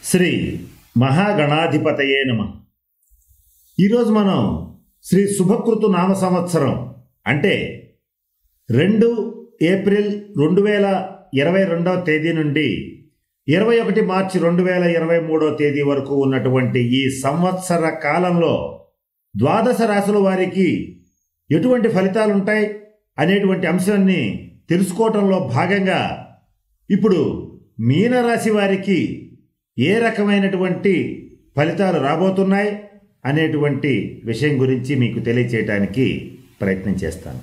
శ్రీ మహాగణాధిపతయే నమ. ఈరోజు మనం శ్రీ శుభకృతు నామ సంవత్సరం అంటే 2 ఏప్రిల్ 2022వ తేదీ నుండి 21 మార్చి 2023వ తేదీ వరకు ఉన్నటువంటి ఈ సంవత్సర కాలంలో ద్వాదశ రాశుల వారికి ఎటువంటి ఫలితాలు ఉంటాయి అనేటువంటి అంశాన్ని తెలుసుకోవటంలో భాగంగా ఇప్పుడు మీనరాశి వారికి ఏ రకమైనటువంటి ఫలితాలు రాబోతున్నాయి అనేటువంటి విషయం గురించి మీకు తెలియచేయడానికి ప్రయత్నం చేస్తాను.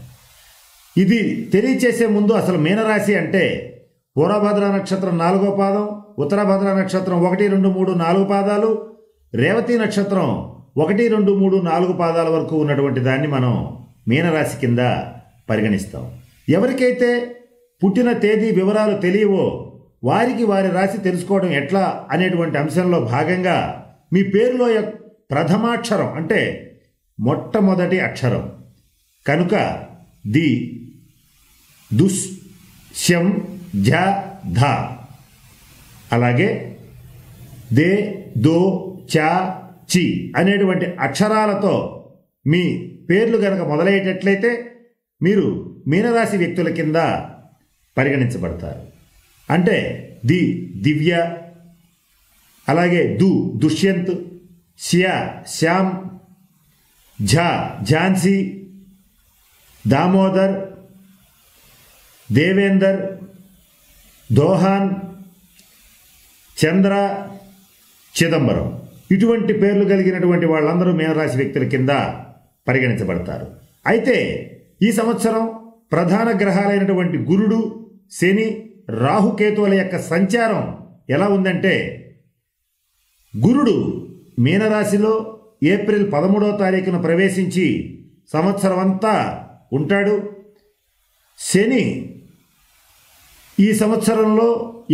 ఇది తెలియచేసే ముందు అసలు మీనరాశి అంటే పూర్వభద్ర నక్షత్రం 4వ పాదం, ఉత్తరభద్ర నక్షత్రం 1, 2, 3, 4 పాదాలు, రేవతి నక్షత్రం 1, 2, 3, 4 పాదాల వరకు ఉన్నటువంటి దాన్ని మనం మీనరాశి కింద పరిగణిస్తాం. ఎవరికైతే పుట్టిన తేదీ వివరాలు తెలియవో వారికి వారి రాశి తెలుసుకోవడం ఎట్లా అనేటువంటి అంశంలో భాగంగా మీ పేరులో ప్రథమాక్షరం అంటే మొట్టమొదటి అక్షరం కనుక ది, దుస్, శం, ఝ, ధ, అలాగే దే, దో, చ, చి అనేటువంటి అక్షరాలతో మీ పేర్లు గనక మొదలయ్యేటట్లయితే మీరు మీనరాశి వ్యక్తుల కింద పరిగణించబడతారు. అంటే ది, దివ్య, అలాగే దు, దుష్యంత్, శ్య, శ్యామ్, ఝ, ఝాన్సీ, దామోదర్, దేవేందర్, దోహాన్, చంద్ర, చిదంబరం ఇటువంటి పేర్లు కలిగినటువంటి వాళ్ళందరూ మీనరాశి వ్యక్తుల కింద పరిగణించబడతారు. అయితే ఈ సంవత్సరం ప్రధాన గ్రహాలైనటువంటి గురుడు, శని, రాహుకేతువుల యొక్క సంచారం ఎలా ఉందంటే గురుడు మీనరాశిలో ఏప్రిల్ 13వ తారీఖున ప్రవేశించి సంవత్సరం అంతా ఉంటాడు. శని ఈ సంవత్సరంలో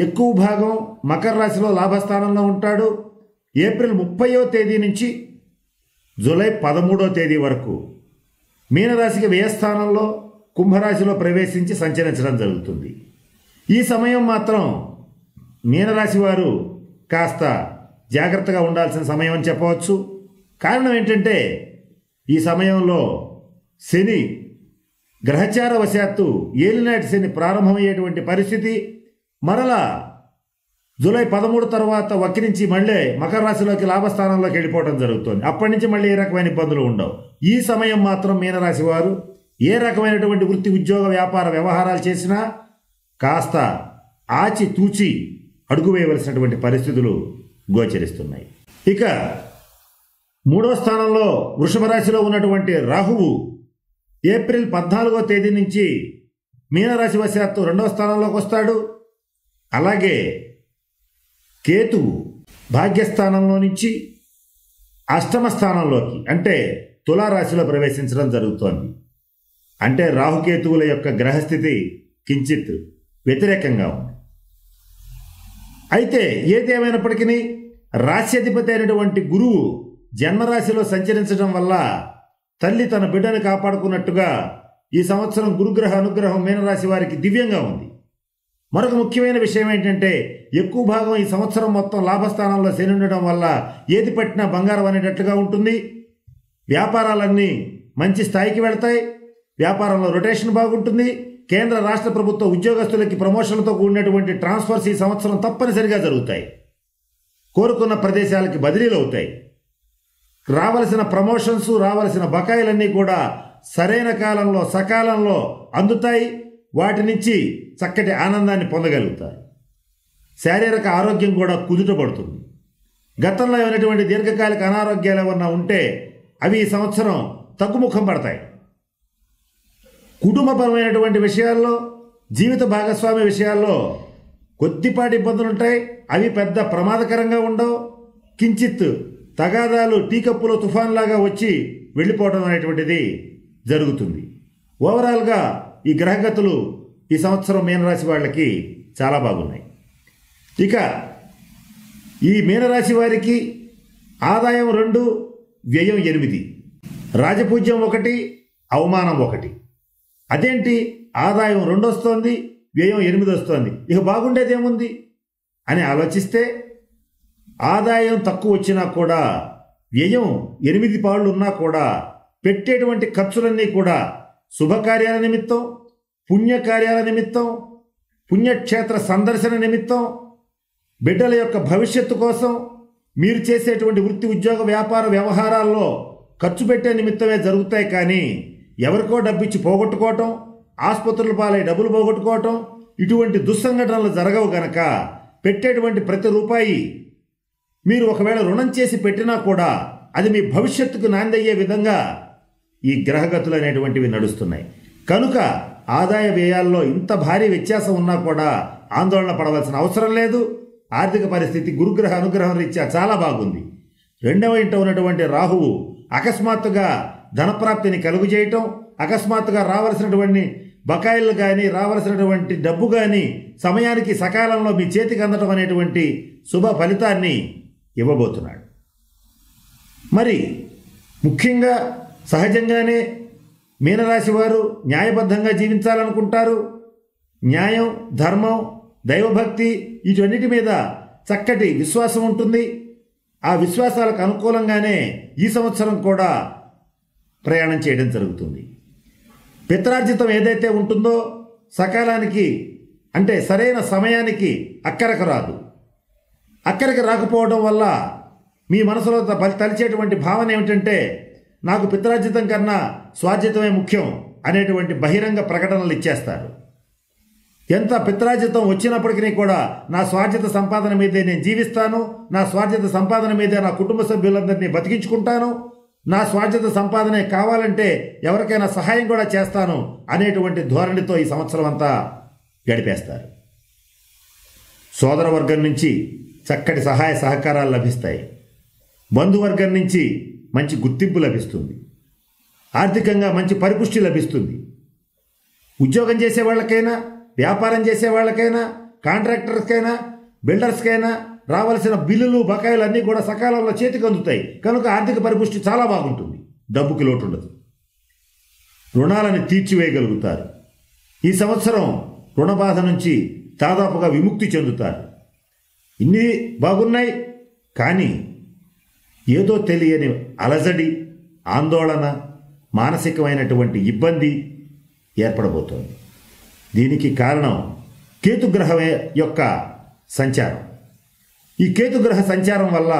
ఎక్కువ భాగం మకర రాశిలో లాభస్థానంలో ఉంటాడు. ఏప్రిల్ 30వ తేదీ నుంచి జూలై 13వ తేదీ వరకు మీనరాశికి వ్యయస్థానంలో కుంభరాశిలో ప్రవేశించి సంచరించడం జరుగుతుంది. ఈ సమయం మాత్రం మీనరాశి వారు కాస్త జాగ్రత్తగా ఉండాల్సిన సమయం అని చెప్పవచ్చు. కారణం ఏంటంటే ఈ సమయంలో శని గ్రహచార వశాత్తు ఏలినాటి శని ప్రారంభమయ్యేటువంటి పరిస్థితి, మరలా జూలై 13 తర్వాత వక్రించి మళ్ళీ మకర రాశిలోకి లాభస్థానంలోకి వెళ్ళిపోవడం జరుగుతుంది. అప్పటి నుంచి మళ్ళీ ఏ రకమైన ఇబ్బందులు ఉండవు. ఈ సమయం మాత్రం మీనరాశి వారు ఏ రకమైనటువంటి వృత్తి, ఉద్యోగ, వ్యాపార వ్యవహారాలు చేసినా కాస్త ఆచి తూచి అడుగు వేయవలసినటువంటి పరిస్థితులు గోచరిస్తున్నాయి. ఇక 3వ స్థానంలో వృషభ రాశిలో ఉన్నటువంటి రాహువు ఏప్రిల్ 14వ తేదీ నుంచి మీనరాశి వశాత్తు 2వ స్థానంలోకి వస్తాడు. అలాగే కేతువు భాగ్యస్థానంలో నుంచి 8వ స్థానంలోకి అంటే తులారాశిలో ప్రవేశించడం జరుగుతోంది. అంటే రాహుకేతువుల యొక్క గ్రహస్థితి కించిత్ వ్యతిరేకంగా ఉంది. అయితే ఏదేమైనప్పటికీ రాశ్యాధిపతి అయినటువంటి గురువు జన్మరాశిలో సంచరించడం వల్ల తల్లి తన బిడ్డను కాపాడుకున్నట్టుగా ఈ సంవత్సరం గురుగ్రహ అనుగ్రహం మీనరాశి వారికి దివ్యంగా ఉంది. మరొక ముఖ్యమైన విషయం ఏంటంటే ఎక్కువ భాగం ఈ సంవత్సరం మొత్తం లాభస్థానంలో శని ఉండడం వల్ల ఏది పట్టినా బంగారం అనేటట్లుగా ఉంటుంది. వ్యాపారాలన్నీ మంచి స్థాయికి వెళతాయి. వ్యాపారంలో రొటేషన్ బాగుంటుంది. కేంద్ర రాష్ట్ర ప్రభుత్వ ఉద్యోగస్తులకి ప్రమోషన్లతో కూడినటువంటి ట్రాన్స్ఫర్స్ ఈ సంవత్సరం తప్పనిసరిగా జరుగుతాయి. కోరుకున్న ప్రదేశాలకి బదిలీలు అవుతాయి. రావలసిన ప్రమోషన్స్, రావలసిన బకాయిలన్నీ కూడా సరైన కాలంలో సకాలంలో అందుతాయి. వాటి నుంచి చక్కటి ఆనందాన్ని పొందగలుగుతారు. శారీరక ఆరోగ్యం కూడా కుదుటపడుతుంది. గతంలో ఏమైనటువంటి దీర్ఘకాలిక అనారోగ్యాలు ఏమన్నా ఉంటే అవి ఈ సంవత్సరం తగ్గుముఖం పడతాయి. కుటుంబపరమైనటువంటి విషయాల్లో, జీవిత భాగస్వామి విషయాల్లో కొద్దిపాటి ఇబ్బందులు ఉంటాయి. అవి పెద్ద ప్రమాదకరంగా ఉండవు. కించిత్ తగాదాలు టీకప్పులో తుఫాన్లాగా వచ్చి వెళ్ళిపోవడం అనేటువంటిది జరుగుతుంది. ఓవరాల్గా ఈ గ్రహగతులు ఈ సంవత్సరం మీనరాశి వాళ్ళకి చాలా బాగున్నాయి. ఇక ఈ మీనరాశి వారికి ఆదాయం 2, వ్యయం 8, రాజపూజ్యం 1, అవమానం 1. అదేంటి ఆదాయం 2 వస్తోంది, వ్యయం 8 వస్తోంది, ఇక బాగుండేదేముంది అని ఆలోచిస్తే ఆదాయం తక్కువ వచ్చినా కూడా వ్యయం 8 పాళ్ళు ఉన్నా కూడా పెట్టేటువంటి ఖర్చులన్నీ కూడా శుభకార్యాల నిమిత్తం, పుణ్యకార్యాల నిమిత్తం, పుణ్యక్షేత్ర సందర్శన నిమిత్తం, బిడ్డల యొక్క భవిష్యత్తు కోసం, మీరు చేసేటువంటి వృత్తి ఉద్యోగ వ్యాపార వ్యవహారాల్లో ఖర్చు పెట్టే నిమిత్తమే జరుగుతాయి. కానీ ఎవరికో డబ్బిచ్చి పోగొట్టుకోవటం, ఆసుపత్రుల పాలై డబ్బులు పోగొట్టుకోవటం, ఇటువంటి దుస్సంఘటనలు జరగవు గనక పెట్టేటువంటి ప్రతి రూపాయి మీరు ఒకవేళ రుణం చేసి పెట్టినా కూడా అది మీ భవిష్యత్తుకు నాందయ్యే విధంగా ఈ గ్రహగతులు అనేటువంటివి నడుస్తున్నాయి. కనుక ఆదాయ వ్యయాల్లో ఇంత భారీ వ్యత్యాసం ఉన్నా కూడా ఆందోళన పడవలసిన అవసరం లేదు. ఆర్థిక పరిస్థితి గురుగ్రహ అనుగ్రహం రీత్యా చాలా బాగుంది. 2వ ఇంట ఉన్నటువంటి రాహువు అకస్మాత్తుగా ధనప్రాప్తిని కలుగు చేయటం, అకస్మాత్తుగా రావలసినటువంటి బకాయిలు కానీ రావలసినటువంటి డబ్బు కానీ సమయానికి సకాలంలో మీ చేతికి అందటం అనేటువంటి శుభ ఫలితాన్ని ఇవ్వబోతున్నాడు. మరి ముఖ్యంగా సహజంగానే మీనరాశి వారు న్యాయబద్ధంగా జీవించాలనుకుంటారు. న్యాయం, ధర్మం, దైవభక్తి వీటన్నిటి మీద చక్కటి విశ్వాసం ఉంటుంది. ఆ విశ్వాసాలకు అనుకూలంగానే ఈ సంవత్సరం కూడా ప్రయాణం చేయడం జరుగుతుంది. పిత్రార్జితం ఏదైతే ఉంటుందో సకాలానికి అంటే సరైన సమయానికి అక్కరకు రాదు. అక్కడికి రాకపోవడం వల్ల మీ మనసులో తలిచేటువంటి భావన ఏమిటంటే నాకు పిత్రార్జితం కన్నా స్వార్జితమే ముఖ్యం అనేటువంటి బహిరంగ ప్రకటనలు ఇచ్చేస్తారు. ఎంత పిత్రార్జితం వచ్చినప్పటికీ కూడా నా స్వార్జిత సంపాదన మీదే నేను జీవిస్తాను, నా స్వార్జిత సంపాదన మీదే నా కుటుంబ సభ్యులందరినీ బతికించుకుంటాను, నా స్వార్జిత సంపాదనే కావాలంటే ఎవరికైనా సహాయం కూడా చేస్తాను అనేటువంటి ధోరణితో ఈ సంవత్సరం అంతా గడిపేస్తారు. సోదరవర్గం నుంచి చక్కటి సహాయ సహకారాలు లభిస్తాయి. బంధువర్గం నుంచి మంచి గుర్తింపు లభిస్తుంది. ఆర్థికంగా మంచి పరిపుష్టి లభిస్తుంది. ఉద్యోగం చేసే వాళ్ళకైనా, వ్యాపారం చేసే వాళ్ళకైనా, కాంట్రాక్టర్స్కైనా, బిల్డర్స్కైనా రావాల్సిన బిల్లులు బకాయిలు అన్నీ కూడా సకాలంలో చేతికి అందుతాయి. కనుక ఆర్థిక పరిపుష్టి చాలా బాగుంటుంది. డబ్బుకి లోటు ఉండదు. రుణాలను తీర్చివేయగలుగుతారు. ఈ సంవత్సరం రుణ బాధ నుంచి దాదాపుగా విముక్తి చెందుతారు. ఇన్ని బాగున్నాయి. కానీ ఏదో తెలియని అలజడి, ఆందోళన, మానసికమైనటువంటి ఇబ్బంది ఏర్పడబోతోంది. దీనికి కారణం కేతుగ్రహం యొక్క సంచారం. ఈ కేతుగ్రహ సంచారం వల్ల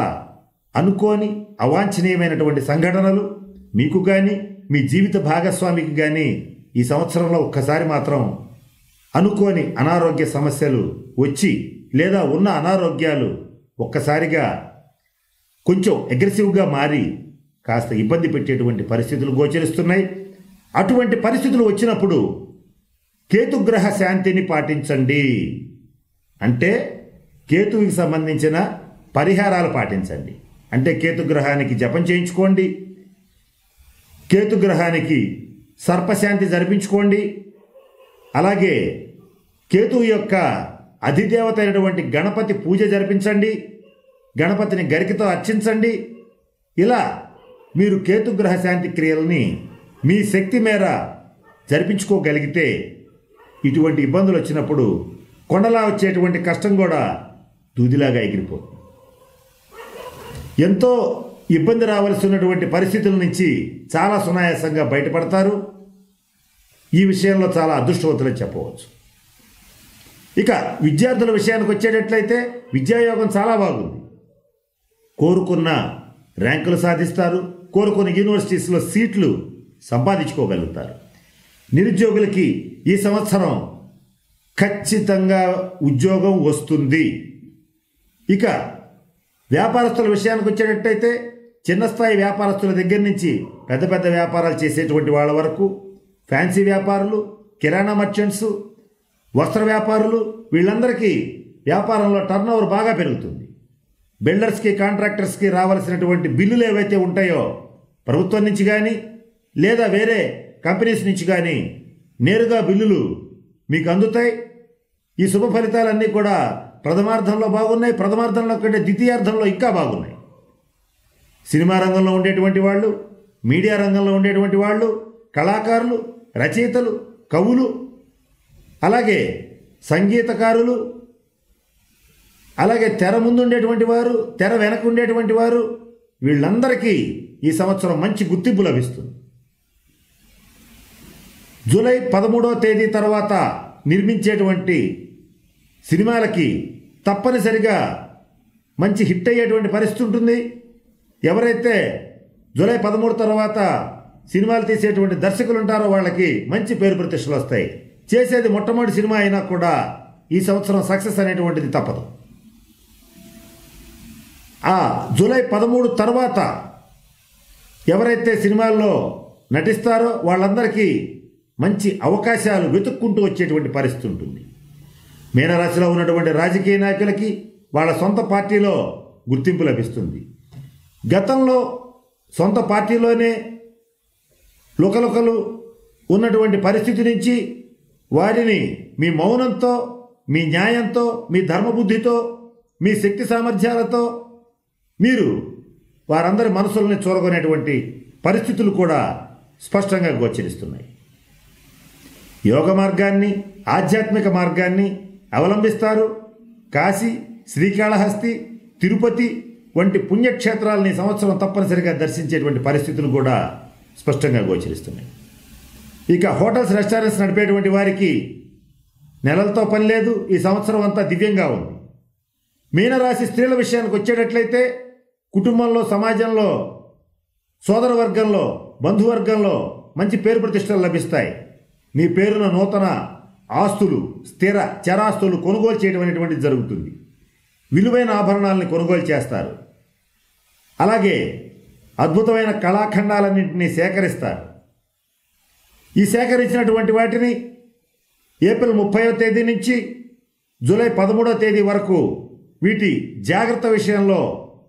అనుకోని అవాంఛనీయమైనటువంటి సంఘటనలు మీకు కానీ మీ జీవిత భాగస్వామికి కానీ ఈ సంవత్సరంలో ఒక్కసారి మాత్రం అనుకోని అనారోగ్య సమస్యలు వచ్చి లేదా ఉన్న అనారోగ్యాలు ఒక్కసారిగా కొంచెం అగ్రెసివ్గా మారి కాస్త ఇబ్బంది పెట్టేటువంటి పరిస్థితులు గోచరిస్తున్నాయి. అటువంటి పరిస్థితులు వచ్చినప్పుడు కేతుగ్రహ శాంతిని పాటించండి. అంటే కేతువుకి సంబంధించిన పరిహారాలు పాటించండి. అంటే కేతుగ్రహానికి జపం చేయించుకోండి, కేతుగ్రహానికి సర్పశాంతి జరిపించుకోండి. అలాగే కేతువు యొక్క అధిదేవత అయినటువంటి గణపతి పూజ జరిపించండి, గణపతిని గరికతో అర్చించండి. ఇలా మీరు కేతుగ్రహ శాంతి క్రియలని మీ శక్తి మేర జరిపించుకోగలిగితే ఇటువంటి ఇబ్బందులు వచ్చినప్పుడు కొండలా వచ్చేటువంటి కష్టం కూడా దూదిలాగా ఎగిరిపోతుంది. ఎంతో ఇబ్బంది రావాల్సి ఉన్నటువంటి పరిస్థితుల నుంచి చాలా సునాయాసంగా బయటపడతారు. ఈ విషయంలో చాలా అదృష్టవంతులని చెప్పవచ్చు. ఇక విద్యార్థుల విషయానికి వచ్చేటట్లయితే విద్యాయోగం చాలా బాగుంది. కోరుకున్న ర్యాంకులు సాధిస్తారు, కోరుకున్న యూనివర్సిటీస్లో సీట్లు సంపాదించుకోగలుగుతారు. నిరుద్యోగులకి ఈ సంవత్సరం ఖచ్చితంగా ఉద్యోగం వస్తుంది. ఇక వ్యాపారస్తుల విషయానికి వచ్చేటట్టయితే చిన్న స్థాయి వ్యాపారస్తుల దగ్గర నుంచి పెద్ద పెద్ద వ్యాపారాలు చేసేటువంటి వాళ్ళ వరకు, ఫ్యాన్సీ వ్యాపారులు, కిరాణా మర్చెంట్స్, వస్త్ర వ్యాపారులు, వీళ్ళందరికీ వ్యాపారంలో టర్నోవర్ బాగా పెరుగుతుంది. బిల్డర్స్కి, కాంట్రాక్టర్స్కి రావాల్సినటువంటి బిల్లులు ఏవైతే ఉంటాయో ప్రభుత్వం నుంచి కానీ లేదా వేరే కంపెనీస్ నుంచి కానీ నేరుగా బిల్లులు మీకు అందుతాయి. ఈ శుభ ఫలితాలన్నీ కూడా ప్రథమార్థంలో బాగున్నాయి. ప్రథమార్థంలో కంటే ద్వితీయార్థంలో ఇంకా బాగున్నాయి. సినిమా రంగంలో ఉండేటువంటి వాళ్ళు, మీడియా రంగంలో ఉండేటువంటి వాళ్ళు, కళాకారులు, రచయితలు, కవులు, అలాగే సంగీతకారులు, అలాగే తెర ముందు ఉండేటువంటి వారు, తెర వెనక ఉండేటువంటి వారు, వీళ్ళందరికీ ఈ సంవత్సరం మంచి గుర్తింపు లభిస్తుంది. జూలై 13వ తేదీ తర్వాత నిర్మించేటువంటి సినిమాలకి తప్పనిసరిగా మంచి హిట్ అయ్యేటువంటి పరిస్థితి ఉంటుంది. ఎవరైతే జూలై 13 తర్వాత సినిమాలు తీసేటువంటి దర్శకులు ఉంటారో వాళ్ళకి మంచి పేరు ప్రతిష్టలు వస్తాయి. చేసేది మొట్టమొదటి సినిమా అయినా కూడా ఈ సంవత్సరం సక్సెస్ అనేటువంటిది తప్పదు. ఆ జూలై 13 తర్వాత ఎవరైతే సినిమాల్లో నటిస్తారో వాళ్ళందరికీ మంచి అవకాశాలు వెతుక్కుంటూ వచ్చేటువంటి పరిస్థితి ఉంటుంది. మీనరాశిలో ఉన్నటువంటి రాజకీయ నాయకులకి వాళ్ళ సొంత పార్టీలో గుర్తింపు లభిస్తుంది. గతంలో సొంత పార్టీలోనే లుకలుకలు ఉన్నటువంటి పరిస్థితి నుంచి వారిని మీ మౌనంతో, మీ న్యాయంతో, మీ ధర్మబుద్ధితో, మీ శక్తి సామర్థ్యాలతో మీరు వారందరి మనసుల్ని చూరగొనేటువంటి పరిస్థితులు కూడా స్పష్టంగా గోచరిస్తున్నాయి. యోగ మార్గాన్ని, ఆధ్యాత్మిక మార్గాన్ని అవలంబిస్తారు. కాశీ, శ్రీకాళహస్తి, తిరుపతి వంటి పుణ్యక్షేత్రాలని సంవత్సరం తప్పనిసరిగా దర్శించేటువంటి పరిస్థితులు కూడా స్పష్టంగా గోచరిస్తున్నాయి. ఇక హోటల్స్, రెస్టారెంట్స్ నడిపేటువంటి వారికి నెలలతో పని లేదు. ఈ సంవత్సరం అంతా దివ్యంగా ఉంది. మీనరాశి స్త్రీల విషయానికి వచ్చేటట్లయితే కుటుంబంలో, సమాజంలో, సోదర వర్గంలో, బంధువర్గంలో మంచి పేరు ప్రతిష్టలు లభిస్తాయి. మీ పేరున నూతన ఆస్తులు, స్థిర చరాస్తులు కొనుగోలు చేయడం అనేటువంటిది జరుగుతుంది. విలువైన ఆభరణాలని కొనుగోలు చేస్తారు. అలాగే అద్భుతమైన కళాఖండాలన్నింటినీ సేకరిస్తారు. ఈ సేకరించినటువంటి వాటిని ఏప్రిల్ 30వ తేదీ నుంచి జూలై 13వ తేదీ వరకు వీటి జాగ్రత్త విషయంలో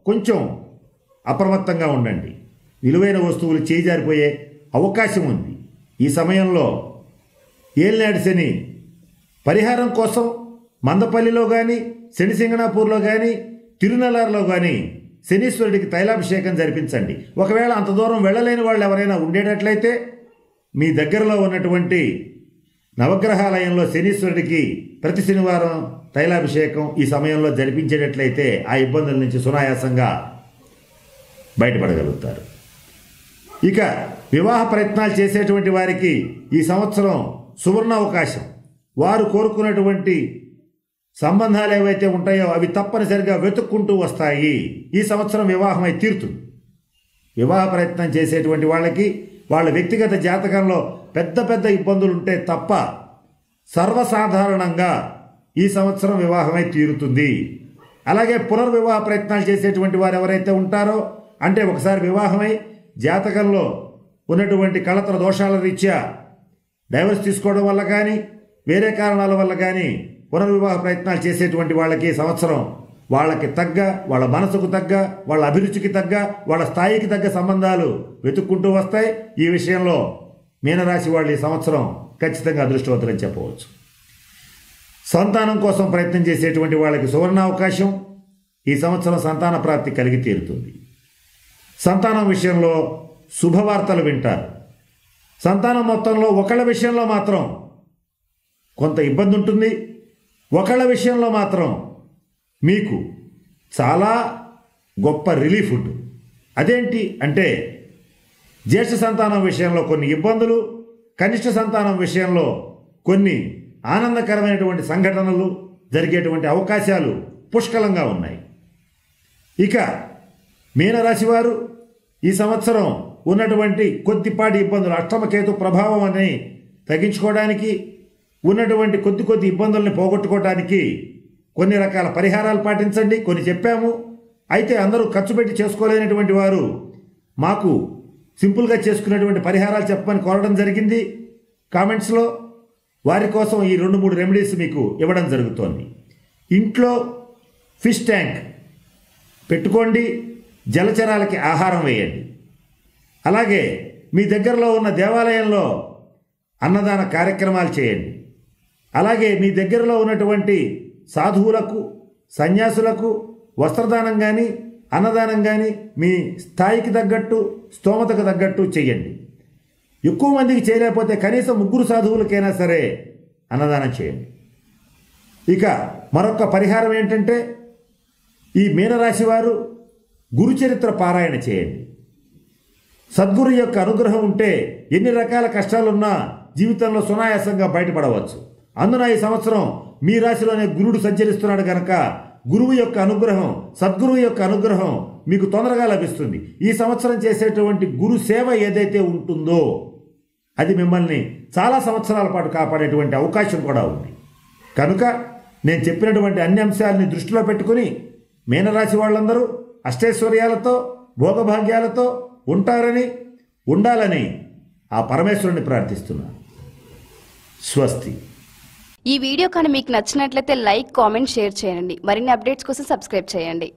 కొంచెం అప్రమత్తంగా ఉండండి. విలువైన వస్తువులు చేజారిపోయే అవకాశం ఉంది. ఈ సమయంలో ఏలినాటి శని పరిహారం కోసం మందపల్లిలో కానీ, శనిసింగణాపూర్లో కానీ, తిరునల్లారులో కానీ శనీశ్వరుడికి తైలాభిషేకం జరిపించండి. ఒకవేళ అంత దూరం వెళ్ళలేని వాళ్ళు ఎవరైనా ఉండేటట్లయితే మీ దగ్గరలో ఉన్నటువంటి నవగ్రహాలయంలో శనీశ్వరుడికి ప్రతి శనివారం తైలాభిషేకం ఈ సమయంలో జరిపించేటట్లయితే ఆ ఇబ్బందుల నుంచి సునాయాసంగా బయటపడగలుగుతారు. ఇక వివాహ ప్రయత్నాలు చేసేటువంటి వారికి ఈ సంవత్సరం సువర్ణ అవకాశం. వారు కోరుకున్నటువంటి సంబంధాలు ఏవైతే ఉంటాయో అవి తప్పనిసరిగా వెతుక్కుంటూ వస్తాయి. ఈ సంవత్సరం వివాహమై తీరుతుంది. వివాహ ప్రయత్నం చేసేటువంటి వాళ్ళకి వాళ్ళ వ్యక్తిగత జాతకంలో పెద్ద పెద్ద ఇబ్బందులు ఉంటే తప్ప సర్వసాధారణంగా ఈ సంవత్సరం వివాహమై తీరుతుంది. అలాగే పునర్వివాహ ప్రయత్నాలు చేసేటువంటి వారు ఎవరైతే ఉంటారో, అంటే ఒకసారి వివాహమై జాతకంలో ఉన్నటువంటి కళత్ర దోషాల రీత్యా డైవర్స్ తీసుకోవడం వల్ల కానీ, వేరే కారణాల వల్ల కానీ పునర్వివాహ ప్రయత్నాలు చేసేటువంటి వాళ్ళకి సంవత్సరం వాళ్ళకి తగ్గ, వాళ్ళ మనసుకు తగ్గ, వాళ్ళ అభిరుచికి తగ్గ, వాళ్ళ స్థాయికి తగ్గ సంబంధాలు వెతుక్కుంటూ వస్తాయి. ఈ విషయంలో మీనరాశి వాళ్ళు ఈ సంవత్సరం ఖచ్చితంగా అదృష్టవంతులని చెప్పవచ్చు. సంతానం కోసం ప్రయత్నం చేసేటువంటి వాళ్ళకి సువర్ణ అవకాశం. ఈ సంవత్సరం సంతాన ప్రాప్తి కలిగి తీరుతుంది. సంతానం విషయంలో శుభవార్తలు వింటారు. సంతానం మొత్తంలో ఒకళ్ళ విషయంలో మాత్రం కొంత ఇబ్బంది ఉంటుంది. ఒకళ్ళ విషయంలో మాత్రం మీకు చాలా గొప్ప రిలీఫ్ ఉంటుంది. అదేంటి అంటే జ్యేష్ఠ సంతానం విషయంలో కొన్ని ఇబ్బందులు, కనిష్ట సంతానం విషయంలో కొన్ని ఆనందకరమైనటువంటి సంఘటనలు జరిగేటువంటి అవకాశాలు పుష్కలంగా ఉన్నాయి. ఇక మీనరాశి వారు ఈ సంవత్సరం ఉన్నటువంటి కొద్దిపాటి ఇబ్బందులు, అష్టమకేతు ప్రభావం అని తగ్గించుకోవడానికి, ఉన్నటువంటి కొద్ది ఇబ్బందుల్ని పోగొట్టుకోవడానికి కొన్ని రకాల పరిహారాలు పాటించండి. కొన్ని చెప్పాము. అయితే అందరూ ఖర్చు పెట్టి చేసుకోలేనటువంటి వారు మాకు సింపుల్గా చేసుకునేటువంటి పరిహారాలు చెప్పమని కోరడం జరిగింది కామెంట్స్లో. వారి కోసం ఈ 2-3 రెమెడీస్ మీకు ఇవ్వడం జరుగుతోంది. ఇంట్లో ఫిష్ ట్యాంక్ పెట్టుకోండి. జలచరాలకి ఆహారం వేయండి. అలాగే మీ దగ్గరలో ఉన్న దేవాలయంలో అన్నదాన కార్యక్రమాలు చేయండి. అలాగే మీ దగ్గరలో ఉన్నటువంటి సాధువులకు, సన్యాసులకు వస్త్రదానం కానీ, అన్నదానం కానీ మీ స్థాయికి తగ్గట్టు, స్తోమతకు తగ్గట్టు చేయండి. ఎక్కువ మందికి చేయలేకపోతే కనీసం 3 సాధువులకైనా సరే అన్నదానం చేయండి. ఇక మరొక పరిహారం ఏంటంటే ఈ మీనరాశి వారు గురుచరిత్ర పారాయణ చేయండి. సద్గురు యొక్క అనుగ్రహం ఉంటే ఎన్ని రకాల కష్టాలున్నా జీవితంలో సునాయాసంగా బయటపడవచ్చు. అందున ఈ సంవత్సరం మీ రాశిలోనే గురుడు సంచరిస్తున్నాడు కనుక గురువు యొక్క అనుగ్రహం, సద్గురువు యొక్క అనుగ్రహం మీకు తొందరగా లభిస్తుంది. ఈ సంవత్సరం చేసేటువంటి గురు సేవ ఏదైతే ఉంటుందో అది మిమ్మల్ని చాలా సంవత్సరాల పాటు కాపాడేటువంటి అవకాశం కూడా ఉంది. కనుక నేను చెప్పినటువంటి అన్ని అంశాలని దృష్టిలో పెట్టుకుని మీనరాశి వాళ్ళందరూ అష్టైశ్వర్యాలతో భోగభాగ్యాలతో ఉంటారని, ఉండాలని ఆ పరమేశ్వరుని ప్రార్థిస్తున్నాను. స్వస్తి. ఈ వీడియో కానీ మీకు నచ్చినట్లయితే లైక్, కామెంట్, షేర్ చేయండి. మరిన్ని అప్డేట్స్ కోసం సబ్స్క్రైబ్ చేయండి.